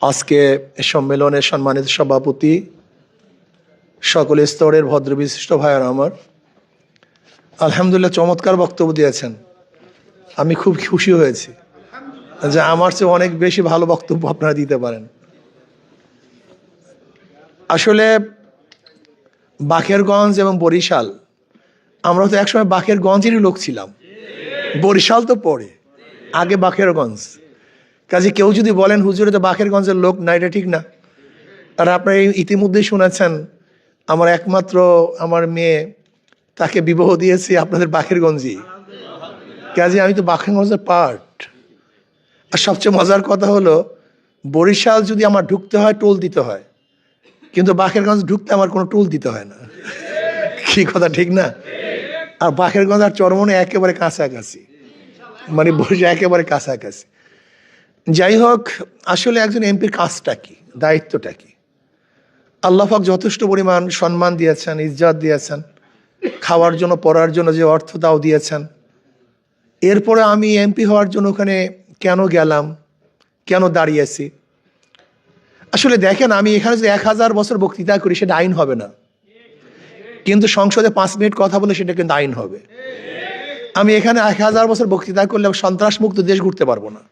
আজকে সম্মেলনের সম্মানিত সভাপতি, সকল স্তরের ভদ্রবিশিষ্ট ভাইয়েরা আমার, আলহামদুলিল্লাহ চমৎকার বক্তব্য দিয়েছেন। আমি খুব খুশি হয়েছি যে আমার চেয়ে অনেক বেশি ভালো বক্তব্য আপনারা দিতে পারেন। আসলে বাকেরগঞ্জ এবং বরিশাল, আমরা তো একসময় বাকেরগঞ্জেরই লোক ছিলাম, বরিশাল তো পরে, আগে বাকেরগঞ্জ। কাজে কেউ যদি বলেন হুজুরে তো বাকেরগঞ্জের লোক না, এটা ঠিক না। আর আপনারা ইতিমধ্যেই শুনেছেন আমার একমাত্র আমার মেয়ে, তাকে বিবাহ দিয়েছি আপনাদের বাকেরগঞ্জে। কাজে আমি তো বাকেরগঞ্জের পার্ট। আর সবচেয়ে মজার কথা হলো, বরিশাল যদি আমার ঢুকতে হয় টোল দিতে হয়, কিন্তু বাকেরগঞ্জ ঢুকতে আমার কোনো টোল দিতে হয় না। কি কথা ঠিক না? আর বাকেরগঞ্জ আর চরমনে একেবারে কাছাকাছি, মানে বরিশাল একেবারে কাছাকাছি। যাই হোক, আসলে একজন এমপির কাজটা কি, দায়িত্বটা কি? আল্লাহ পাক যথেষ্ট পরিমাণ সম্মান দিয়েছেন, ইজ্জত দিয়েছেন, খাওয়ার জন্য পড়ার জন্য যে অর্থ তাও দিয়েছেন। এরপরে আমি এমপি হওয়ার জন্য ওখানে কেন গেলাম, কেন দাঁড়িয়েছি? আসলে দেখেন, আমি এখানে যদি 1000 বছর বক্তৃতা করি সেটা আইন হবে না, কিন্তু সংসদে 5 মিনিট কথা বলে সেটা কিন্তু আইন হবে। আমি এখানে 1000 বছর বক্তৃতা করলে সন্ত্রাস মুক্ত দেশ ঘুরতে পারবো না,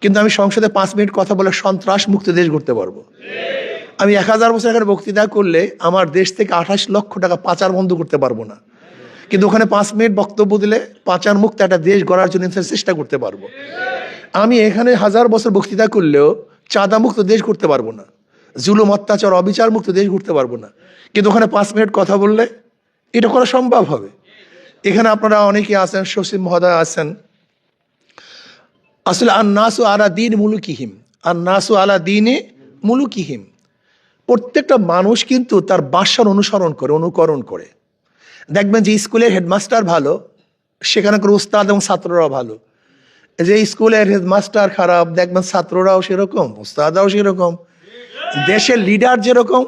কিন্তু আমি সংসদে 5 মিনিট কথা বলে সন্ত্রাস মুক্ত দেশ ঘুরতে পারবো। আমি 1000 বছর এখানে বক্তৃতা করলে আমার দেশ থেকে 28 লক্ষ টাকা পাচার বন্ধ করতে পারবো না, কিন্তু ওখানে 5 মিনিট বক্তব্য দিলে পাচার মুক্ত একটা দেশ গড়ার জন্য চেষ্টা করতে পারবো। আমি এখানে 1000 বছর বক্তৃতা করলেও চাঁদা মুক্ত দেশ ঘুরতে পারবো না, জুলুম অত্যাচার অবিচার মুক্ত দেশ ঘুরতে পারবো না, কিন্তু ওখানে 5 মিনিট কথা বললে এটা করা সম্ভব হবে। এখানে আপনারা অনেকে আছেন, সচিব মহোদয় আছেন। আসলে আন্নাসু আলা দিন মুলুকিহিম, আন্নাসু আলা দিনে মুলুকিহিম। প্রত্যেকটা মানুষ কিন্তু তার বাসার অনুসরণ করে, অনুকরণ করে। দেখবেন যে স্কুলের হেডমাস্টার ভালো, সেখানকার উস্তাদ এবং ছাত্ররাও ভালো। যে স্কুলের হেডমাস্টার খারাপ, দেখবেন ছাত্ররাও সেরকম, উস্তাদরাও সেরকম। দেশের লিডার যেরকম,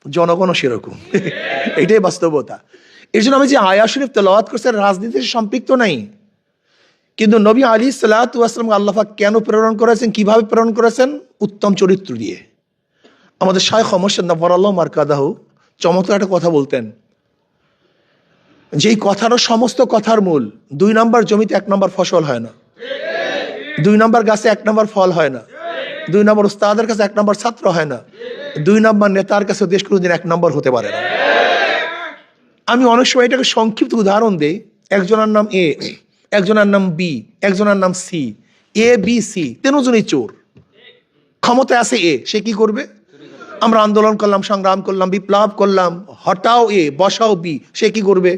জনগণও সেরকম। এটাই বাস্তবতা। এই জন্য আমি যে আয়াত শরীফ তেলাওয়াত করছি, রাজনীতির সম্পৃক্ত নাই, কিন্তু নবী আলাইহিস সালাম আল্লাহ পাক কেন প্রেরণ করেছেন, কিভাবে প্রেরণ করেছেন? উত্তম চরিত্র দিয়ে। আমাদের শায়খ মোর্শেদ নওয়ারাল্লাহু মারকাদাহু চমৎকার একটা কথা বলতেন, যেই কথারও সমস্ত কথার মূল, 2 নম্বর জমিতে 1 নম্বর ফসল হয় না, 2 নম্বর গাছে 1 নম্বর ফল হয় না, 2 নম্বর উস্তাদের কাছে 1 নম্বর ছাত্র হয় না, 2 নম্বর নেতার কাছে দেশ কোনোদিন 1 নম্বর হতে পারে না। আমি অনেক সময় এটাকে সংক্ষিপ্ত উদাহরণ দিই। একজনের নাম এ, একজনের নাম বি, একজনের নাম সি। এ বি সি 3 জনই চোর। ক্ষমতায় আছে এ, সে কি করবে? আমরা আন্দোলন করলাম, সংগ্রাম করলাম, বিপ্লব করলাম, হটাও এ বসাও বি, সে কি করবে?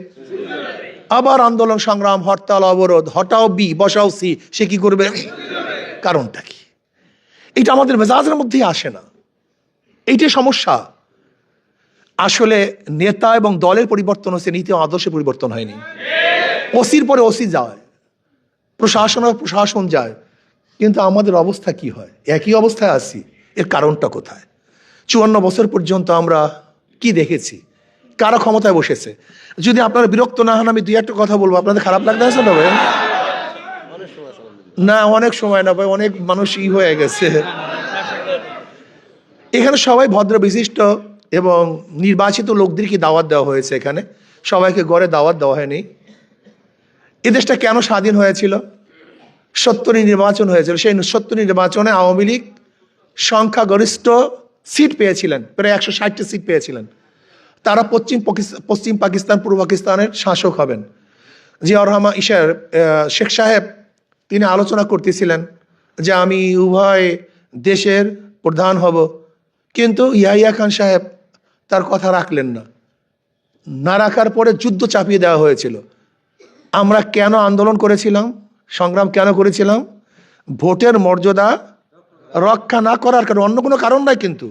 আবার আন্দোলন সংগ্রাম, হরতাল অবরোধ, হটাও বি বসাও সি, সে কি করবে? কারণটা কি? এটা আমাদের মেজাজের মধ্যেই আসে না, এইটাই সমস্যা। আসলে নেতা এবং দলের পরিবর্তন হচ্ছে, নীতি ও আদর্শের পরিবর্তন হয়নি। ওসির পরে ওসি যায়, প্রশাসন প্রশাসন যায়, কিন্তু আমাদের অবস্থা কি হয়? একই অবস্থায় আছি। এর কারণটা কোথায়? 54 বছর পর্যন্ত আমরা কি দেখেছি? কারা ক্ষমতায় বসেছে? যদি আপনারা বিরক্ত না হন, আমি 2-1 কথা বলবো। আপনাদের খারাপ লাগতে আছে না ভাই? না, অনেক সময় না ভাই, অনেক মানুষ হয়ে গেছে এখানে। সবাই ভদ্র বিশিষ্ট এবং নির্বাচিত লোকদেরকে দাওয়াত দেওয়া হয়েছে এখানে, সবাইকে গড়ে দাওয়াত দেওয়া হয়নি। এ দেশটা কেন স্বাধীন হয়েছিল? 70 নির্বাচন হয়েছিল। সেই 70 নির্বাচনে আওয়ামী লীগ সংখ্যাগরিষ্ঠ সিট পেয়েছিলেন, প্রায় 160টা সিট পেয়েছিলেন। তারা পশ্চিম পাকিস্তান, পূর্ব পাকিস্তানের শাসক হবেন। জিয়াউর রহমান শেখ সাহেব তিনি আলোচনা করতেছিলেন যে আমি উভয় দেশের প্রধান হব, কিন্তু ইয়াহিয়া খান সাহেব তার কথা রাখলেন না। না রাখার পরে যুদ্ধ চাপিয়ে দেওয়া হয়েছিল। আমরা কেন আন্দোলন করেছিলাম, সংগ্রাম কেন করেছিলাম? ভোটের মর্যাদা রক্ষা না করার কারণ, অন্য কোনো কারণ নাই। কিন্তু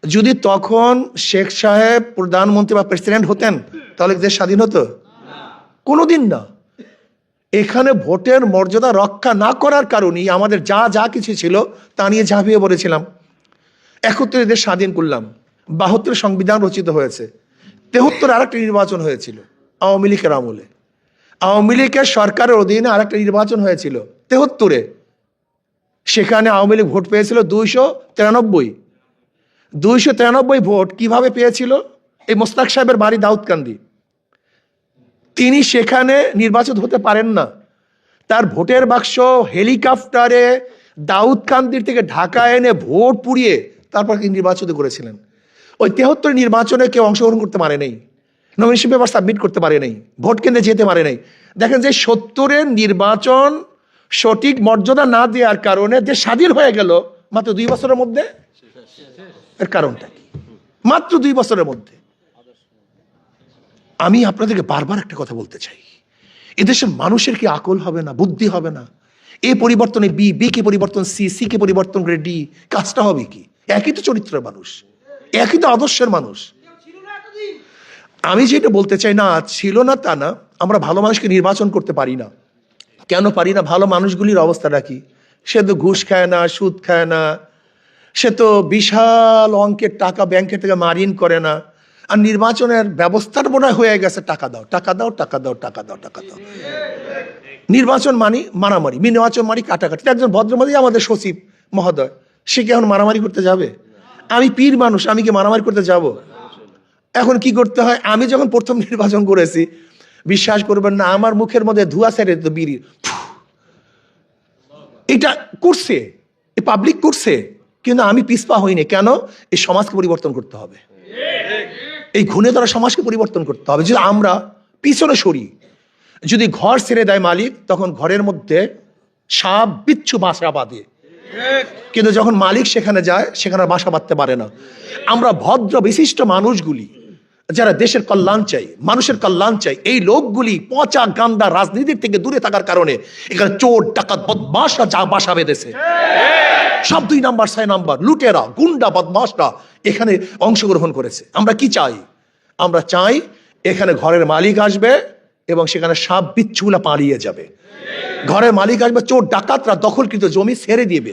যদি তখন শেখ সাহেব প্রধানমন্ত্রী বা প্রেসিডেন্ট হতেন, তাহলে দেশ স্বাধীন হতো? কোনোদিন না। এখানে ভোটের মর্যাদা রক্ষা না করার কারণেই আমাদের যা যা কিছু ছিল তা নিয়ে ঝাঁপিয়ে পড়েছিলাম। 71 দেশ স্বাধীন করলাম, 72 সংবিধান রচিত হয়েছে, 73 আরেকটা নির্বাচন হয়েছিল আওয়ামী লীগের আমলে। আওয়ামী লীগের সরকারের অধীনে আরেকটা নির্বাচন হয়েছিল 73-এ। সেখানে আওয়ামী লীগ ভোট পেয়েছিল 293 ভোট। কিভাবে পেয়েছিল? এই মোস্তাক সাহেবের বাড়ি দাউদকান্দি, তিনি সেখানে নির্বাচিত হতে পারেন না। তার ভোটের বাক্স হেলিকপ্টারে দাউদকান্দির থেকে ঢাকা এনে ভোট পুড়িয়ে তারপর নির্বাচিত করেছিলেন। ওই 73 নির্বাচনে কেউ অংশগ্রহণ করতে পারে নাই, নমিনেশন পেপার সাবমিট করতে পারে নাই, ভোট কেন্দ্রে যেতে পারে নাই। দেখেন যে 70-এর নির্বাচন সঠিক মর্যাদা না দেওয়ার কারণে যে স্বাধীন হয়ে গেল মাত্র 2 বছরের মধ্যে, এর কারণটা কি? মাত্র 2 বছরের মধ্যে। আমি আপনাদেরকে বারবার একটা কথা বলতে চাই, এদেশের মানুষের কি আকল হবে না, বুদ্ধি হবে না? এ পরিবর্তনে বি, বি কে পরিবর্তন সি, সি কে পরিবর্তন করে ডি, কাজটা হবে কি? একই তো চরিত্রের মানুষ, একই তো আদর্শের মানুষ। আমি যেটা বলতে চাই, না ছিল না তা না, আমরা ভালো মানুষকে নির্বাচন করতে পারি না। কেন পারি না? ভালো মানুষগুলির অবস্থাটা কি? সে তো ঘুষ খায় না, সুদ খায় না, সে তো বিশাল অঙ্কের টাকা ব্যাংকের থেকে মারিন করে না। আর নির্বাচনের ব্যবস্থার মনে হয়ে গেছে টাকা দাও, টাকা দাও, টাকা দাও, টাকা দাও, টাকা দাও। নির্বাচন মানি মারামারি, নির্বাচন মানি কাটাকাটি। একজন ভদ্রমহিলা আমাদের সচিব মহোদয়, সে কি এখন মারামারি করতে যাবে? আমি পীর মানুষ, আমি কি মারামারি করতে যাব? এখন কি করতে হয়? আমি যখন প্রথম নির্বাচন করেছি, বিশ্বাস করবেন না, আমার মুখের মধ্যে ধোঁয়া ছেড়ে দিত বিড়ি। এটা করছে, পাবলিক করছে, কিন্তু আমি পিছপা হইনি। কেন? এই সমাজকে পরিবর্তন করতে হবে, এই ঘুণে ধরা সমাজকে পরিবর্তন করতে হবে। যদি আমরা পিছনে সরি, যদি ঘর ছেড়ে দেয় মালিক, তখন ঘরের মধ্যে সাপ বিচ্ছু বাসা বাঁধে, কিন্তু যখন মালিক সেখানে যায়, সেখানে বাসা বাঁধতে পারে না। আমরা ভদ্র বিশিষ্ট মানুষগুলি, যারা দেশের কল্যাণ চাই, মানুষের কল্যাণ চাই, এই লোকগুলি পচা গান্দা রাজনীতির থেকে দূরে থাকার কারণে এখানে চোর ডাকাত বদমাশরা যা বাসা বেঁধেছে, সব 2 নাম্বার 6 নাম্বার লুটেরা গুন্ডা বদমাশরা এখানে অংশগ্রহণ করেছে। আমরা কি চাই? আমরা চাই এখানে ঘরের মালিক আসবে এবং সেখানে সাপ বিচ্ছুগুলা পালিয়ে যাবে। ঘরের মালিক আসবে, চোর ডাকাতরা দখলকৃত জমি ছেড়ে দিবে।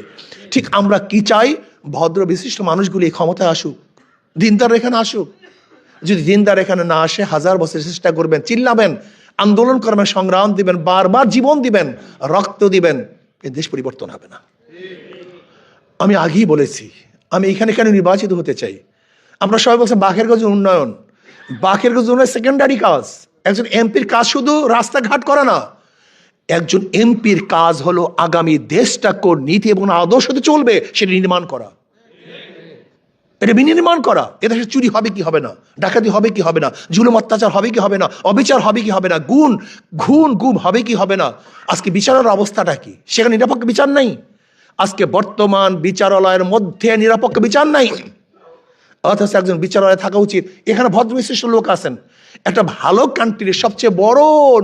ঠিক আমরা কি চাই? ভদ্র বিশিষ্ট মানুষগুলি ক্ষমতায় আসুক, দিনদার এখানে আসুক। যদি দিনদার এখানে না আসে, 1000 বছর চেষ্টা করবেন, চিল্লাবেন, আন্দোলন করবেন, সংগ্রাম দিবেন, বারবার জীবন দিবেন, রক্ত দিবেন, এ দেশ পরিবর্তন হবে না। আমি আগেই বলেছি, আমি এখানে কেন নির্বাচিত হতে চাই। আমরা সবাই বলছেন বাকেরগঞ্জ উন্নয়ন, বাকেরগঞ্জ উন্নয়ন সেকেন্ডারি কাজ। একজন এমপির কাজ শুধু রাস্তাঘাট করা না, একজন এমপির কাজ হলো আগামী দেশটা কোন নীতি এবং আদর্শতে চলবে সেটা নির্মাণ করা, এটা বিনির্মাণ করা। এদেশে চুরি হবে কি হবে না, ডাকাতি হবে কি হবে না, জুলুম অত্যাচার হবে কি হবে না, অবিচার হবে কি হবে না, গুম হবে কি হবে না। আজকে বিচারের অবস্থাটা কি? সেখানে নিরপেক্ষ বিচার নাই। আজকে বর্তমান বিচারালয়ের মধ্যে নিরপেক্ষ বিচার নাই, অথচ একজন বিচারালয়ে থাকা উচিত। এখানে ভদ্র বিশিষ্ট লোক আছেন। একটা ভালো কান্ট্রির সবচেয়ে বড়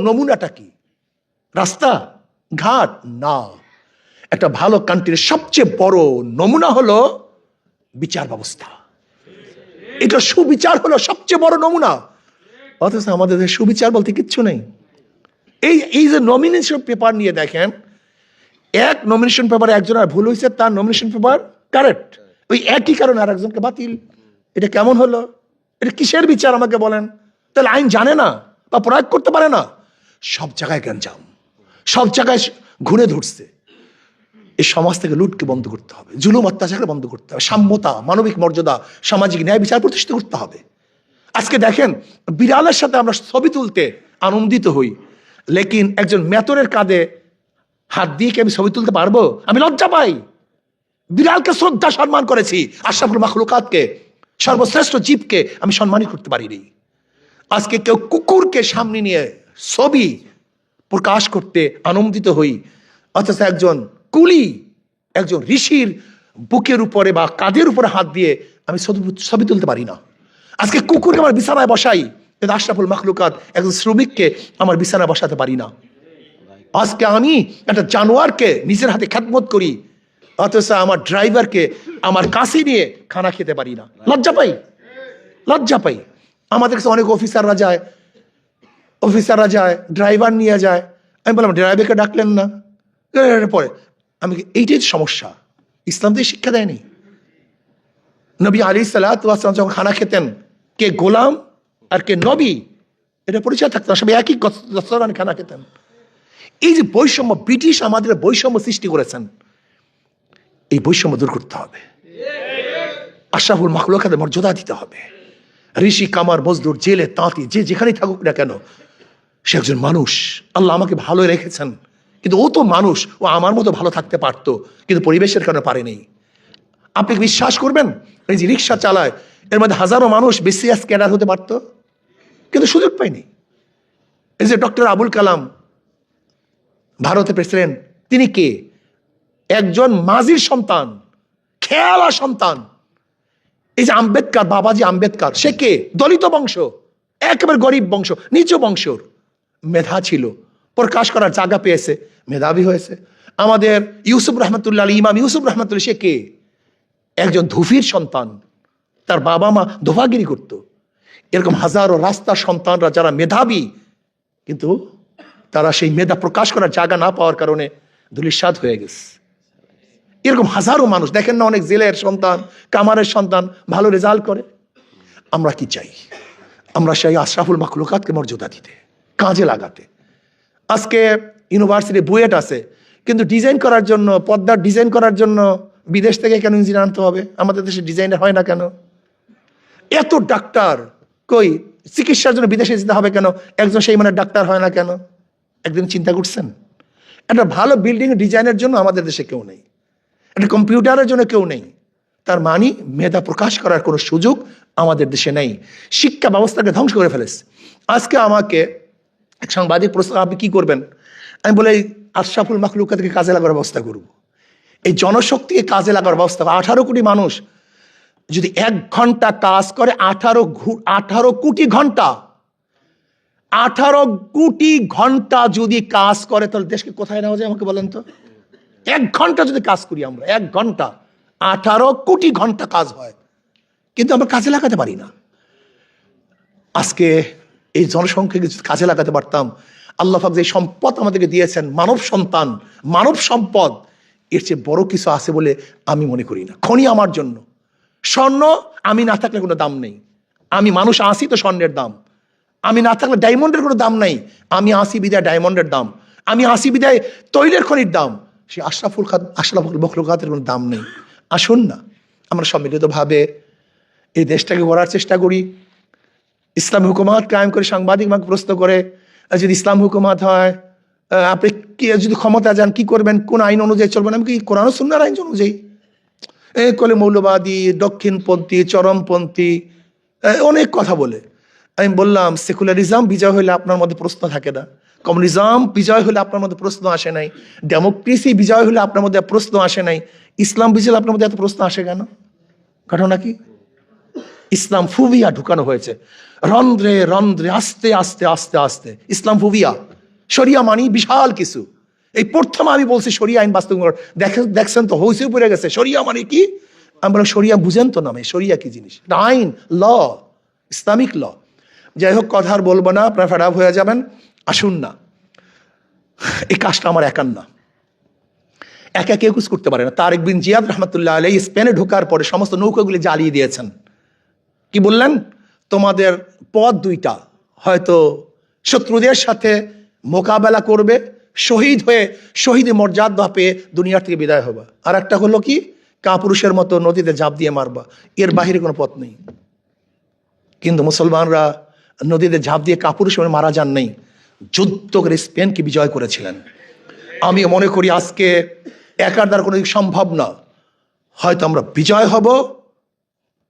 নমুনাটা কি? রাস্তা ঘাট না, একটা ভালো কান্ট্রির সবচেয়ে বড় নমুনা হলো বিচার ব্যবস্থা। এটা সুবিচার হলো সবচেয়ে বড় নমুনা। অথচ আমাদের সুবিচার বলতে কিচ্ছু নেই। এই যে নমিনেশন পেপার নিয়ে দেখেন, এক নমিনেশন পেপারে একজনের ভুল হয়েছে, তার নমিনেশন পেপার কারেক্ট, ওই একই কারণে আর একজনকে বাতিল। এটা কেমন হলো? এটা কিসের বিচার আমাকে বলেন? তাহলে আইন জানে না বা প্রয়োগ করতে পারে না। সব জায়গায় গ্যাঞ্জাম, সব জায়গায় ঘুরে ধরছে। এই সমাজ থেকে লুটকে বন্ধ করতে হবে, জুলুম অত্যাচারকে বন্ধ করতে হবে, সাম্যতা, মানবিক মর্যাদা, সামাজিক ন্যায় বিচার প্রতিষ্ঠিত করতে হবে। আজকে দেখেন, বিড়ালের সাথে আমরা ছবি তুলতে আনন্দিত হই, লেকিন একজন মেতরের কাঁধে হাত দিয়ে কি আমি ছবি তুলতে পারবো? আমি লজ্জা পাই। বিড়ালকে শ্রদ্ধা সম্মান করেছি, আশরাফুল মাখলুকাতকে, সর্বশ্রেষ্ঠ জীবকে আমি সম্মানই করতে পারিনি। আজকে কেউ কুকুরকে সামনে নিয়ে ছবি প্রকাশ করতে আনন্দিত হই, অথচ একজন কুলি, একজন ঋষির বুকের উপরে বা কাঁধের উপরে হাত দিয়ে আমি ছবি তুলতে পারি না। আজকে কুকুরকে আমার বিছানায় বসাই, কিন্তু আশরাফুল মাখলুকাত একজন শ্রমিককে আমার বিছানায় বসাতে পারি না। আজকে আমি একটা জানোয়ারকে নিজের হাতে খেদমত করি, অথচ আমার ড্রাইভারকে আমার কাছে নিয়ে খানা খেতে পারি না। লজ্জা পাই, লজ্জা পাই। আমাদের কাছে অনেক অফিসাররা যায়, ড্রাইভার নিয়ে যায়। আমি বললাম, ড্রাইভারকে ডাকলেন না? পরে আমি, এইটাই সমস্যা। ইসলাম তো শিক্ষা দেয়নি। নবী আলাইহিস সালাম যখন খানা খেতেন, কে গোলাম আর কে নবী এটা পরিচয় থাকতো না, সবাই একই খানা খেতেন। এই যে বৈষম্য, ব্রিটিশ আমাদের বৈষম্য সৃষ্টি করেছেন। এই বৈষম্য দূর করতে হবে। আশরাফুল মাখলুকাতের মর্যাদা দিতে হবে। ঋষি, কামার, মজদুর, জেলে, তাঁতি, যে যেখানেই থাকুক না কেন, সে একজন মানুষ। আল্লাহ আমাকে ভালো রেখেছেন, কিন্তু ও তো মানুষ, ও আমার মতো ভালো থাকতে পারতো, কিন্তু পরিবেশের কারণে পারেনি। আপনি বিশ্বাস করবেন, এই যে রিক্সা চালায়, এর মধ্যে হাজারো মানুষ বিসিএস ক্যাডার হতে পারতো, কিন্তু সুযোগ পায়নি। এই যে ডক্টর আবুল কালাম, ভারতের প্রেসিডেন্ট, তিনি কে? একজন মাঝির সন্তান, খেয়ালা সন্তান। এই যে আম্বেদকর, বাবাজি আম্বেদকর, সে কে? দলিত বংশ, একেবারে গরিব বংশ, নিচু বংশর। মেধা ছিল, প্রকাশ করার জায়গা পেয়েছে, মেধাবী হয়েছে। আমাদের ইউসুফ রহমতুল্লাহ, ইমাম ইউসুফ রহমতুল্লাহ, সে কে? একজন ধুফির সন্তান, তার বাবা মা ধোফাগিরি করত। এরকম হাজারো রাস্তার সন্তানরা যারা মেধাবী, কিন্তু তারা সেই মেধা প্রকাশ করার জায়গা না পাওয়ার কারণে ধূলিসাৎ হয়ে গেছে। এরকম হাজারো মানুষ দেখেন না, অনেক জেলের সন্তান, কামারের সন্তান ভালো রেজাল্ট করে। আমরা কি চাই? আমরা চাই আশরাফুল মাখলুকাতকে মর্যাদা দিতে, কাজে লাগাতে। আজকে ইউনিভার্সিটি বুয়েট আছে, কিন্তু ডিজাইন করার জন্য, পর্দার ডিজাইন করার জন্য বিদেশ থেকে কেন ইঞ্জিনিয়ার আনতে হবে? আমাদের দেশে ডিজাইনার হয় না কেন? এত ডাক্তার কই, চিকিৎসার জন্য বিদেশে যেতে হবে কেন? একজন সেই মানে ডাক্তার হয় না কেন? একদিন চিন্তা করছেন? একটা ভালো বিল্ডিং ডিজাইনের জন্য আমাদের দেশে কেউ নেই, একটা কম্পিউটারের জন্য কেউ নেই। তার মানে মেধা প্রকাশ করার কোনো সুযোগ আমাদের দেশে নেই। শিক্ষা ব্যবস্থাকে ধ্বংস করে ফেলেছে। আজকে আমাকে এক সাংবাদিক প্রশ্ন, আপনি কি করবেন? আমি বলে আশরাফুল মাখলুকাতকে কাজে লাগার ব্যবস্থা করব। এই জনশক্তিকে কাজে লাগার ব্যবস্থা। 18 কোটি মানুষ যদি 1 ঘন্টা কাজ করে, 18 কোটি ঘন্টা, 18 কোটি ঘন্টা যদি কাজ করে, তাহলে দেশকে কোথায় নেওয়া যায় আমাকে বলেন তো? 1 ঘন্টা যদি কাজ করি আমরা, 1 ঘন্টা 18 কোটি ঘন্টা কাজ হয়, কিন্তু আমরা কাজে লাগাতে পারি না। আজকে এই জনসংখ্যাকে যদি কাজে লাগাতে পারতাম, আল্লাহ পাক যে সম্পদ আমাদেরকে দিয়েছেন, মানব সন্তান, মানব সম্পদ, এর চেয়ে বড় কিছু আছে বলে আমি মনে করি না। খনি আমার জন্য, স্বর্ণ আমি না থাকলে কোনো দাম নেই। আমি মানুষ আসি তো স্বর্ণের দাম, আমি না থাকলে ডায়মন্ডের কোনো দাম নাই। আমি আসি বিদায় ডায়মন্ডের দাম, আমি আসি বিদায় তৈলের খনির দাম। সে আশরাফুল মাখলুকাতের কোনো দাম নেই। আসুন না আমরা সম্মিলিতভাবে এই দেশটাকে গড়ার চেষ্টা করি। ইসলাম হুকুমাত কায়েম করে, সাংবাদিক আমাকে প্রশ্ন করে, যদি ইসলাম হুকুমাত হয়, আপনি কি যদি ক্ষমতা যান কি করবেন, কোন আইন অনুযায়ী চলবেন? আমি কি কোরআন ও সুন্নাহর আইন অনুযায়ী? কলে মৌলবাদী, দক্ষিণপন্থী, চরমপন্থী, অনেক কথা বলে। আমি বললাম, সেকুলারিজম বিজয় হলে আপনার মধ্যে প্রশ্ন থাকে না, কমিউনিজম বিজয় হলে আপনার মধ্যে প্রশ্ন আসে নাই, ডেমোক্রেসি বিজয় হলে আপনার মধ্যে প্রশ্ন আসে নাই, ইসলাম বিজয় আপনার মধ্যে এত প্রশ্ন আসে কেন? ঘটনা কি? ইসলাম ফুবিয়া ঢুকানো হয়েছে রন্ধ্রে রন্ধ্রে, আস্তে আস্তে আস্তে আস্তে। ইসলাম ফুবিয়া, শরিয়া মানি বিশাল কিছু। এই প্রথম আমি বলছি শরিয়া আইন বাস্তবায়ন, দেখছেন তো হইসে পড়ে গেছে। শরিয়া মানে কি? আমরা শরিয়া বুঝেন তো নামে, শরিয়া কি জিনিস? আইন, ল, ইসলামিক ল। যাই হোক, কথা আর বলবো না, আপনারা ফেড আপ হয়ে যাবেন। আসুন না, এই কাজটা আমার একার না, একা কেউ কিছু করতে পারে না। তারেক বিন জিয়াদ রহমতুল্লাহ আলাইহি স্পেনে ঢোকার পরে সমস্ত নৌকাগুলি জ্বালিয়ে দিয়েছেন। কি বললেন? তোমাদের পথ দুইটা, হয়তো শত্রুদের সাথে মোকাবেলা করবে, শহীদ হয়ে শহীদ মর্যাদা পেয়ে দুনিয়ার থেকে বিদায় হবা, আর একটা হলো কি, কাপুরুষের মতো নদীতে ঝাঁপ দিয়ে মারবা। এর বাহিরে কোনো পথ নেই। কিন্তু মুসলমানরা নদীতে ঝাঁপ দিয়ে কাপুরুষ মারা যান নাই, যুদ্ধ করে স্পেনকে বিজয় করেছিলেন। আমি মনে করি আজকে একার দ্বারা কোনো সম্ভব না। হয়তো আমরা বিজয় হব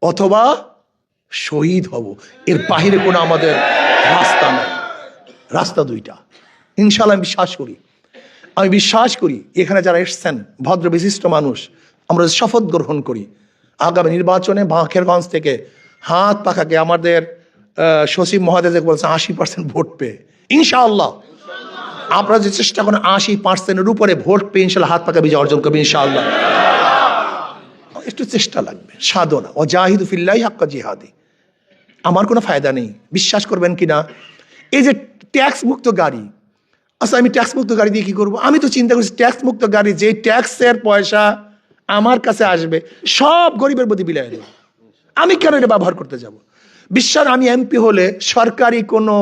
অথবা শহীদ হব, এর বাহিরে কোনো আমাদের রাস্তা নাই। রাস্তা দুইটা, ইনশাআল্লাহ আমি বিশ্বাস করি। আমি বিশ্বাস করি এখানে যারা এসছেন ভদ্র বিশিষ্ট মানুষ, আমরা শপথ গ্রহণ করি আগামী নির্বাচনে বাঁকেরগঞ্জ থেকে হাত পাখাকে আমাদের সচিব মহোদয় বলছে 80% ভোট পেয়ে, ইনশাআল্লাহ আপনারা যে চেষ্টা করেন 80%-এর উপরে ভোট পেয়ে ইনশাআল্লাহ হাত পাকা বিজয় অর্জন করবে ইনশাআল্লাহ। একটু চেষ্টা লাগবে, সাধনা, ও জাহিদু ফিল্লাহি হাক্কা জিহাদি। আমার কোনো ফায়দা নেই, বিশ্বাস করবেন কিনা। এই যে ট্যাক্স মুক্ত গাড়ি, আচ্ছা আমি ট্যাক্স মুক্ত গাড়ি দিয়ে কি করবো? আমি তো চিন্তা করছি ট্যাক্স মুক্ত গাড়ি, যে ট্যাক্সের পয়সা আমার কাছে আসবে সব গরিবের প্রতি বিলাই দেব। আমি কেন এটা ব্যবহার করতে যাব? বিশ্বাস, আমি এমপি হলে সরকারি কোনো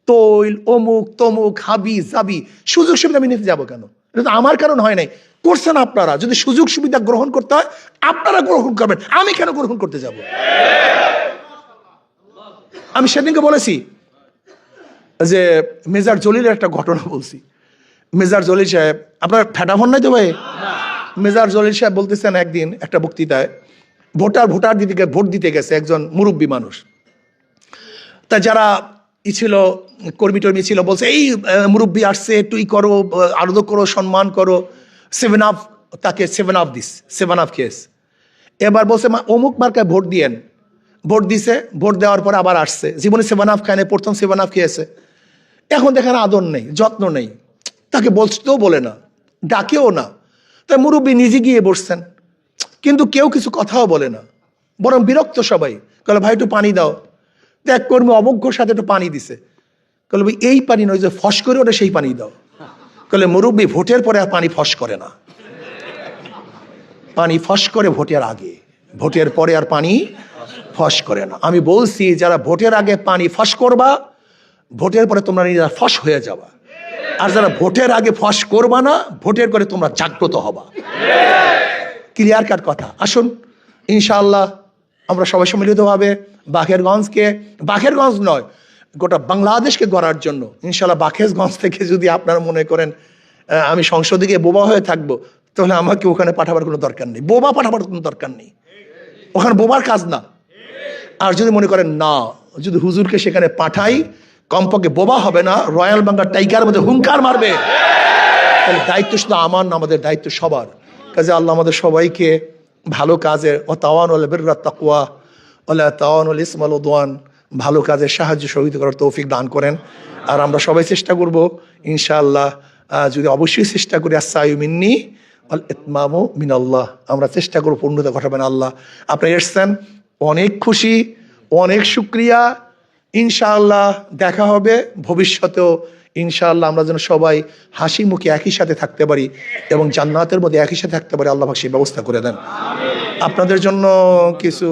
তৈল, অমুক তমুক, হাবি জাবি সুযোগ সুবিধা আমি নিতে যাবো কেন? এটা তো আমার কারণ হয় নাই, করছেন আপনারা। যদি সুযোগ সুবিধা গ্রহণ করতে হয় আপনারা গ্রহণ করবেন, আমি কেন গ্রহণ করতে যাব? আমি সেদিনকে বলেছি যে মেজর জলিলের একটা ঘটনা বলছি। মেজর জলিল সাহেব, আপনার ফ্যাটাফোন নাই তো ভাই? মেজর জলিল সাহেব বলতেছেন একদিন একটা বক্তৃতায়, ভোটার দিদিকে ভোট দিতে গেছে একজন মুরব্বী মানুষ। তা যারা ছিল কর্মী টর্মী ছিল, বলছে এই মুরব্বী আসছে, একটু করো, আনন্দ করো, সম্মান করো। 7 আপ, তাকে 7 আপ দিস, 7 আপ খেয়েছে। এবার বলছে অমুক মার্কায় ভোট দিয়েন। ভোট দিছে, ভোট দেওয়ার পরে আবার আসছে, জীবনে 7 আপ খায় না, প্রথম 7 আপ খেয়েছে। এখন দেখেন আদর নেই, যত্ন নেই, তাকে বলতেও বলে না, ডাকেও না। তাই মুরব্বী নিজে গিয়ে বসছেন, কিন্তু কেউ কিছু কথাও বলে না, বরং বিরক্ত সবাই। বলে ভাই একটু পানি দাও। তো এক কর্মী অবজ্ঞর সাথে একটু পানি দিছে। বলে ভাই এই পানি নয়, যে ফস করে ওটা সেই পানি দাও। বলে মুরব্বী ভোটের পরে আর পানি ফস করে না, পানি ফস করে ভোটের আগে, ভোটের পরে আর পানি ফস করে না। আমি বলছি যারা ভোটের আগে পানি ফস করবা, ভোটের পরে তোমরা নিজেরা ফস হয়ে যাবা। আর যারা ভোটের আগে ফস করবা না, ভোটের পরে তোমরা জাগ্রত হবা। ক্লিয়ার কাট কথা। আসুন ইনশাআল্লাহ আমরা সবাই সম্মিলিতভাবে বাকেরগঞ্জ নয়, গোটা বাংলাদেশকে গড়ার জন্য ইনশাআল্লাহ বাকেরগঞ্জ থেকে যদি আপনারা মনে করেন আমি সংসদে গিয়ে বোবা হয়ে থাকবো, তাহলে আমাকে ওখানে পাঠাবার কোনো দরকার নেই, বোবা পাঠাবার কোনো দরকার নেই, ওখানে বোবার কাজ না। আর যদি মনে করেন না, যদি হুজুরকে সেখানে পাঠাই, কমপক্ষে বোবা হবে না, রয়্যাল বেঙ্গল টাইগার মধ্যে হুঙ্কার মারবে, তাহলে দায়িত্ব শুধু আমার না, আমাদের দায়িত্ব সবার। কাজে আল্লাহ আমাদের সবাইকে ভালো কাজের তাওয়ানুল বিররি ওয়াত তাকওয়া ওয়ালা তাওয়ানুল ইসমি ওয়াল উদওয়ান, ভালো কাজের সাহায্য সহযোগিতা করার তৌফিক দান করেন। আর আমরা সবাই চেষ্টা করব ইনশাআল্লাহ, যদি অবশ্যই চেষ্টা করি, আস-সায়ু মিন্নি ওয়াল ইতমামু মিনাল্লাহ, আমরা চেষ্টা করব পূর্ণতা ঘটাবেন আল্লাহ। আপনি এসছেন, অনেক খুশি, অনেক শুকরিয়া। ইনশাআল্লাহ দেখা হবে ভবিষ্যতেও। ইনশাআল্লাহ আমরা যেন সবাই হাসি মুখে একই সাথে থাকতে পারি এবং জান্নাতের মধ্যে একই সাথে থাকতে পারি, আল্লাহ পাক সেই ব্যবস্থা করে দেন। আপনাদের জন্য কিছু